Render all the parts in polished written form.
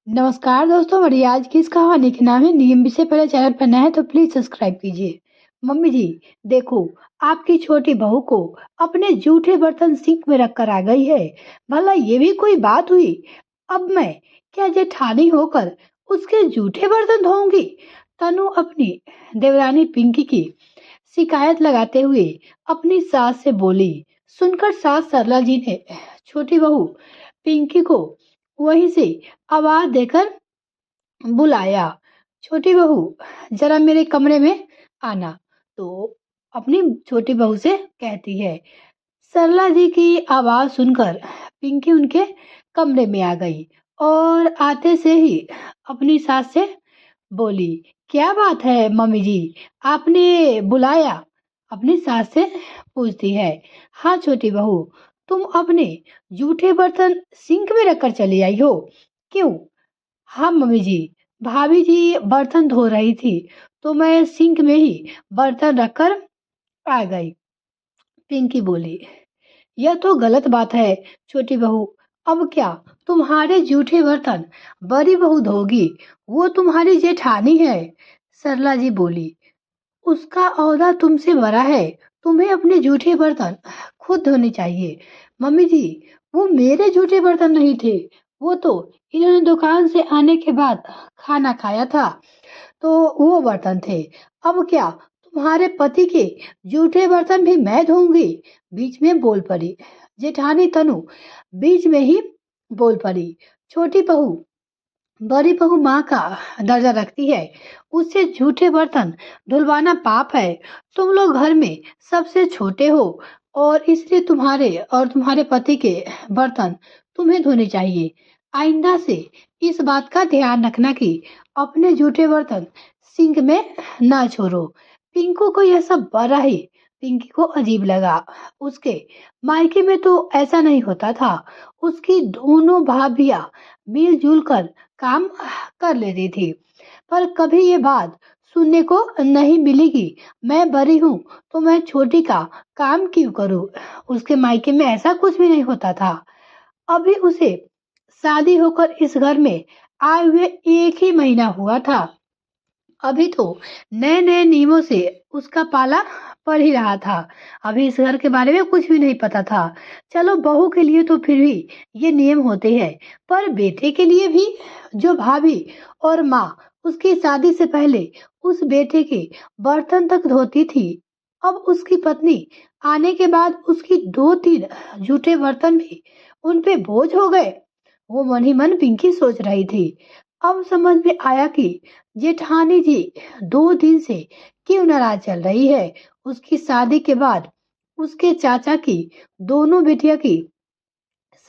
नमस्कार दोस्तों, हमारी आज की इस कहानी के नाम है नियम। से पहले चैनल पर नए हैं तो प्लीज सब्सक्राइब कीजिए। मम्मी जी, देखो, आपकी छोटी बहू को अपने जूठे बर्तन सिंक में रख कर आ गई है। भला ये भी कोई बात हुई? अब मैं क्या जेठानी होकर उसके जूठे बर्तन धोऊंगी? तनु अपनी देवरानी पिंकी की शिकायत लगाते हुए अपनी सास से बोली। सुनकर सास सरला जी ने छोटी बहू पिंकी को वहीं से आवाज देकर बुलाया। छोटी बहू, जरा मेरे कमरे में आना। तो अपनी छोटी बहू से कहती है। सरला जी की आवाज सुनकर पिंकी उनके कमरे में आ गई और आते से ही अपनी सास से बोली, क्या बात है मम्मी जी, आपने बुलाया? अपनी सास से पूछती है। हाँ छोटी बहू, तुम अपने जूठे बर्तन सिंक में रखकर चली आई हो, क्यों? हाँ मम्मी जी, भाभी जी बर्तन धो रही थी तो मैं सिंक में ही बर्तन रखकर आ गई। पिंकी बोली। यह तो गलत बात है छोटी बहू। अब क्या तुम्हारे जूठे बर्तन बड़ी बहू धोगी? वो तुम्हारी जेठानी है। सरला जी बोली। उसका ओहदा तुमसे बड़ा है, तुम्हें अपने जूठे बर्तन खुद धोने चाहिए। मम्मी जी, वो मेरे जूठे बर्तन नहीं थे, वो तो इन्होंने दुकान से आने के बाद खाना खाया था तो वो बर्तन थे। अब क्या तुम्हारे पति के जूठे बर्तन भी मैं धोऊंगी? बीच में बोल पड़ी जेठानी तनु। बीच में ही बोल पड़ी। छोटी बहू बड़ी बहू माँ का दर्जा रखती है, उससे झूठे बर्तन धुलवाना पाप है। तुम लोग घर में सबसे छोटे हो और इसलिए तुम्हारे और तुम्हारे पति के बर्तन तुम्हें धोने चाहिए। आइंदा से इस बात का ध्यान रखना कि अपने झूठे बर्तन सिंक में ना छोड़ो। पिंकू को यह सब बड़ा ही पिंकी को अजीब लगा। उसके मायके में तो ऐसा नहीं होता था। उसकी दोनों भाभियां मिलजुल कर काम कर लेती थी, पर कभी ये बात सुनने को नहीं मिली कि मैं बड़ी हूँ तो मैं छोटी का काम क्यों करूँ। उसके मायके में ऐसा कुछ भी नहीं होता था। अभी उसे शादी होकर इस घर में आए हुए एक ही महीना हुआ था। अभी तो नए नए नियमों से उसका पाला पड़ ही रहा था। अभी इस घर के बारे में कुछ भी नहीं पता था। चलो बहू के लिए तो फिर भी ये नियम होते हैं, पर बेटे के लिए भी? जो भाभी और माँ उसकी शादी से पहले उस बेटे के बर्तन तक धोती थी, अब उसकी पत्नी आने के बाद उसकी दो तीन जूठे बर्तन भी उन पे बोझ हो गए। वो मन ही मन पिंकी सोच रही थी। अब समझ में आया कि जेठानी जी 2 दिन से क्यों नाराज चल रही है। उसकी शादी के बाद उसके चाचा की दोनों बेटिया की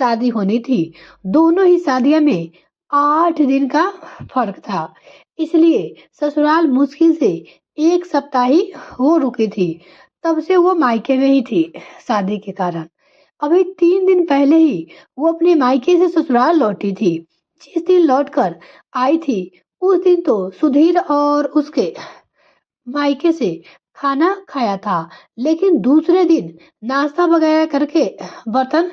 शादी होनी थी। दोनों ही शादियों में 8 दिन का फर्क था, इसलिए ससुराल मुश्किल से एक सप्ताह ही वो रुकी थी। तब से वो मायके में ही थी शादी के कारण। अभी 3 दिन पहले ही वो अपने मायके से ससुराल लौटी थी। जिस दिन लौटकर आई थी उस दिन तो सुधीर और उसके मायके से खाना खाया था, लेकिन दूसरे दिन नाश्ता वगैरह करके बर्तन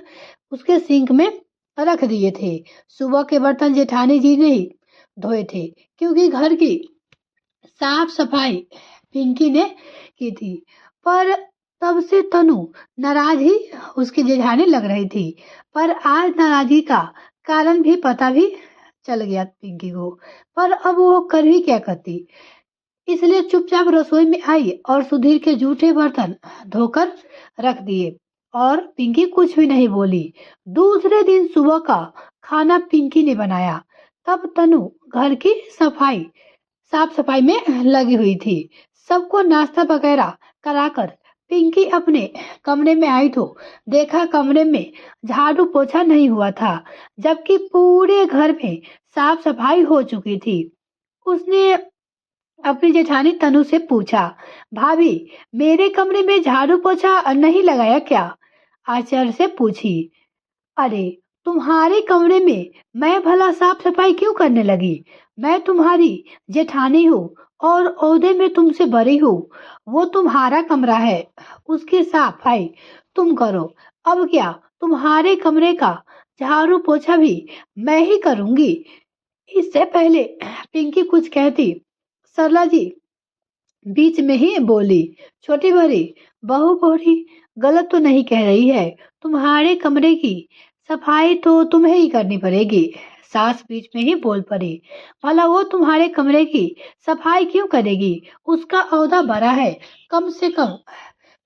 उसके सिंक में रख दिए थे। सुबह के बर्तन जेठानी जी ने ही धोए थे, क्योंकि घर की साफ सफाई पिंकी ने की थी। पर तब से तनु नाराज ही उसकी जेठानी लग रही थी। पर आज नाराजगी का कारण भी पता भी चल गया पिंकी को। पर अब वो कर भी क्या करती, इसलिए चुपचाप रसोई में आई और सुधीर के जूठे बर्तन धोकर रख दिए और पिंकी कुछ भी नहीं बोली। दूसरे दिन सुबह का खाना पिंकी ने बनाया। तब तनु घर की सफाई साफ सफाई में लगी हुई थी। सबको नाश्ता वगैरह कराकर पिंकी अपने कमरे में आई तो देखा कमरे में झाड़ू पोछा नहीं हुआ था, जबकि पूरे घर में साफ सफाई हो चुकी थी। उसने अपनी जेठानी तनु से पूछा, भाभी, मेरे कमरे में झाड़ू पोछा नहीं लगाया क्या? आश्चर्य से पूछी। अरे, तुम्हारे कमरे में मैं भला साफ सफाई क्यों करने लगी? मैं तुम्हारी जेठानी हूँ और ओहदे में तुमसे बड़ी हूँ। वो तुम्हारा कमरा है, उसकी सफाई तुम करो। अब क्या तुम्हारे कमरे का झाड़ू पोछा भी मैं ही करूंगी? इससे पहले पिंकी कुछ कहती, सरला जी बीच में ही बोली, छोटी बड़ी बहू बोली, गलत तो नहीं कह रही है, तुम्हारे कमरे की सफाई तो तुम्हें ही करनी पड़ेगी। सास बीच में ही बोल पड़ी, भला वो तुम्हारे कमरे की सफाई क्यों करेगी, उसका ओहदा बड़ा है, कम से कम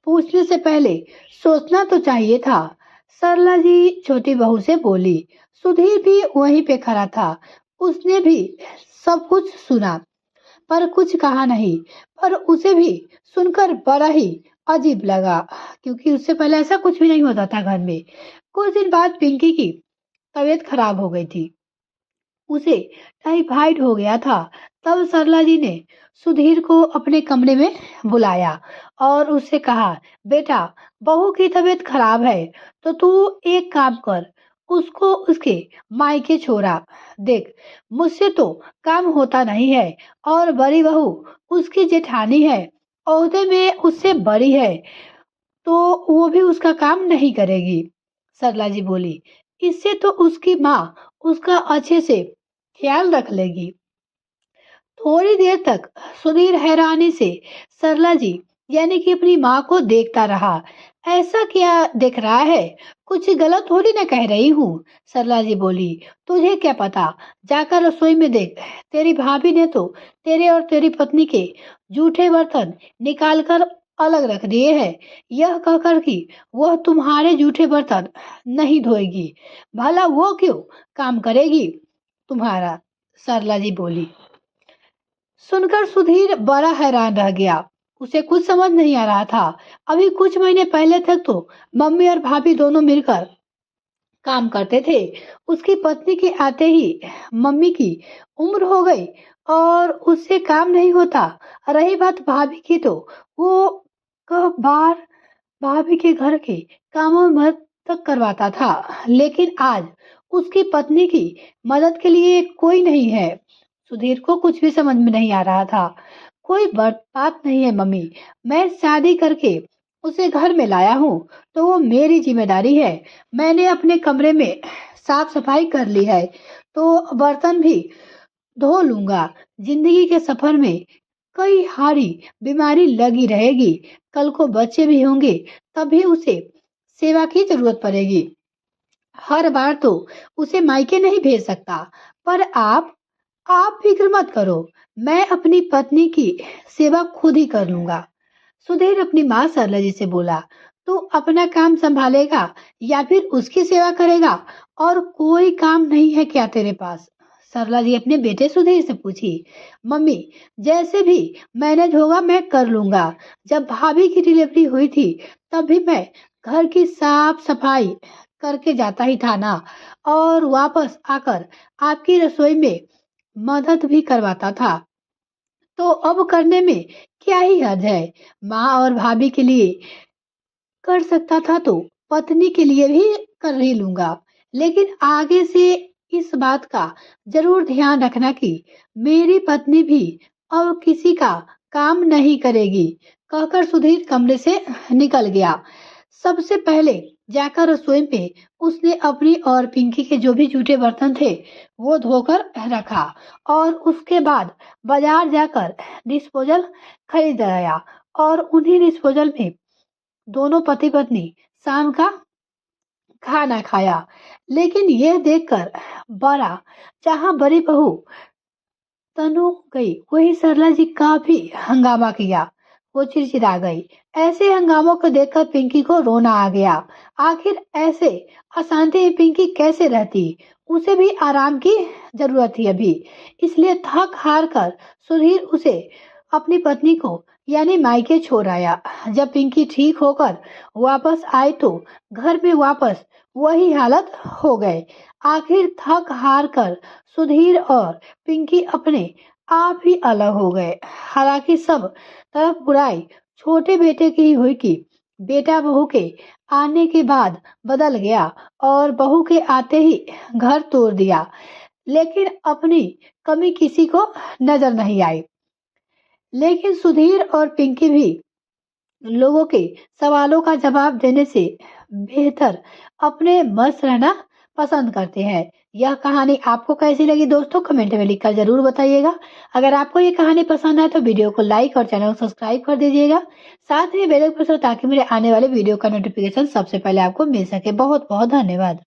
पूछने से पहले सोचना तो चाहिए था। सरला जी छोटी बहू से बोली। सुधीर भी वहीं पे खड़ा था, उसने भी सब कुछ सुना पर कुछ कहा नहीं। पर उसे भी सुनकर बड़ा ही अजीब लगा, क्योंकि उससे पहले ऐसा कुछ भी नहीं होता था घर में। कुछ दिन बाद पिंकी की तबीयत खराब हो गई थी, उसे टाइफाइड हो गया था। तब सरला जी ने सुधीर को अपने कमरे में बुलाया और उससे कहा, बेटा बहू की तबीयत खराब है तो तू एक काम कर, उसको उसके मायके छोड़ा। देख मुझसे तो काम होता नहीं है, और बड़ी बहू उसकी जेठानी है, ओहदे में उससे बड़ी है, तो वो भी उसका काम नहीं करेगी। सरला जी बोली, इससे तो उसकी माँ उसका अच्छे से ख्याल रख लेगी। थोड़ी देर तक सुधीर हैरानी से सरला जी यानी कि अपनी माँ को देखता रहा। ऐसा क्या दिख रहा है, कुछ गलत थोड़ी ना कह रही हूँ। सरला जी बोली, तुझे क्या पता, जाकर रसोई में देख, तेरी भाभी ने तो तेरे और तेरी पत्नी के जूठे बर्तन निकाल कर अलग रख दिए हैं, यह कहकर कि वह तुम्हारे जूठे बर्तन नहीं धोएगी, भला वो क्यों काम करेगी तुम्हारा। सरला जी बोली। सुनकर सुधीर बड़ा हैरान रह गया, उसे कुछ समझ नहीं आ रहा था। अभी कुछ महीने पहले तक तो मम्मी और भाभी दोनों मिलकर काम करते थे, उसकी पत्नी के आते ही मम्मी की उम्र हो गई और उससे काम नहीं होता। रही बात भाभी की, तो वो कब बार भाभी के घर के कामों में मदद तक करवाता था, लेकिन आज उसकी पत्नी की मदद के लिए कोई नहीं है। सुधीर को कुछ भी समझ में नहीं आ रहा था। कोई बात नहीं है मम्मी, मैं शादी करके उसे घर में लाया हूँ तो वो मेरी जिम्मेदारी है। मैंने अपने कमरे में साफ सफाई कर ली है तो बर्तन भी धो लूंगा। जिंदगी के सफर में कई हारी बीमारी लगी रहेगी, कल को बच्चे भी होंगे तब भी उसे सेवा की जरूरत पड़ेगी। हर बार तो उसे मायके नहीं भेज सकता। पर आप फिक्र मत करो, मैं अपनी पत्नी की सेवा खुद ही कर लूंगा। सुधीर अपनी माँ सरला जी से बोला, तू अपना काम संभालेगा या फिर उसकी सेवा करेगा, और कोई काम नहीं है क्या तेरे पास। सरला जी अपने बेटे सुधीर से पूछी, मम्मी जैसे भी मैनेज होगा मैं कर लूंगा। जब भाभी की डिलीवरी हुई थी तब भी मैं घर की साफ सफाई करके जाता ही था ना, और वापस आकर आपकी रसोई में मदद भी करवाता था, तो अब करने में क्या ही हर्ज है। माँ और भाभी के लिए कर सकता था तो पत्नी के लिए भी कर ही लूंगा। लेकिन आगे से इस बात का जरूर ध्यान रखना कि मेरी पत्नी भी अब किसी का काम नहीं करेगी। कहकर सुधीर कमरे से निकल गया। सबसे पहले जाकर रसोई में उसने अपनी और पिंकी के जो भी जूठे बर्तन थे वो धोकर रखा, और उसके बाद बाजार जाकर डिस्पोजल खरीद लाया और उन्हीं डिस्पोजल में दोनों पति पत्नी शाम का खाना खाया। लेकिन यह देखकर बड़ा जहां बड़ी बहू तनु गई, वही सरला जी काफी हंगामा किया, वो चिड़चिड़ा गई। ऐसे हंगामों को देखकर पिंकी को रोना आ गया। आखिर ऐसे अशांति में पिंकी कैसे रहती, उसे भी आराम की जरूरत थी अभी। इसलिए थक हार कर सुधीर उसे अपनी पत्नी को यानी मायके छोड़ आया। जब पिंकी ठीक होकर वापस आई तो घर में वापस वही हालत हो गए। आखिर थक हार कर सुधीर और पिंकी अपने आप ही अलग हो गए। हालांकि सब तरफ बुराई छोटे बेटे की ही हुई कि बेटा बहू के आने के बाद बदल गया और बहू के आते ही घर तोड़ दिया, लेकिन अपनी कमी किसी को नजर नहीं आई। लेकिन सुधीर और पिंकी भी लोगों के सवालों का जवाब देने से बेहतर अपने मस्त रहना पसंद करते हैं। यह कहानी आपको कैसी लगी दोस्तों, कमेंट में लिखकर जरूर बताइएगा। अगर आपको ये कहानी पसंद आए तो वीडियो को लाइक और चैनल को सब्सक्राइब कर दीजिएगा। साथ में बेल आइकन प्रेस करें ताकि मेरे आने वाले वीडियो का नोटिफिकेशन सबसे पहले आपको मिल सके। बहुत बहुत धन्यवाद।